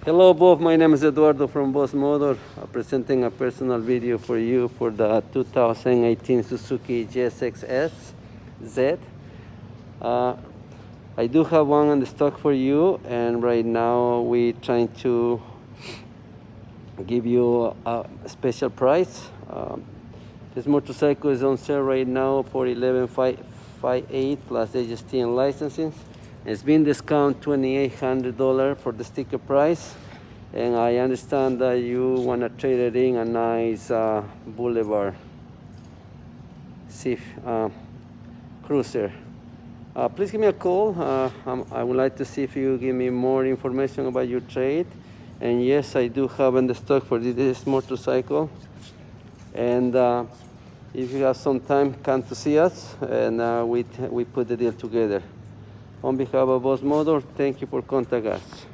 Hello Bob, my name is Eduardo from Vosmotors, presenting a personal video for you for the 2018 Suzuki GSXS1000ZAL8. I do have one in the stock for you, and right now we're trying to give you a special price. This motorcycle is on sale right now for $11,558 plus HST and licensing. It's been discounted $2,800 for the sticker price, and I understand that you want to trade it in a nice Boulevard Cruiser. Please give me a call. I would like to see if you give me more information about your trade. And yes, I do have in the stock for this motorcycle. And if you have some time, come to see us, and we put the deal together. On behalf of Vosmotors, thank you for contacting us.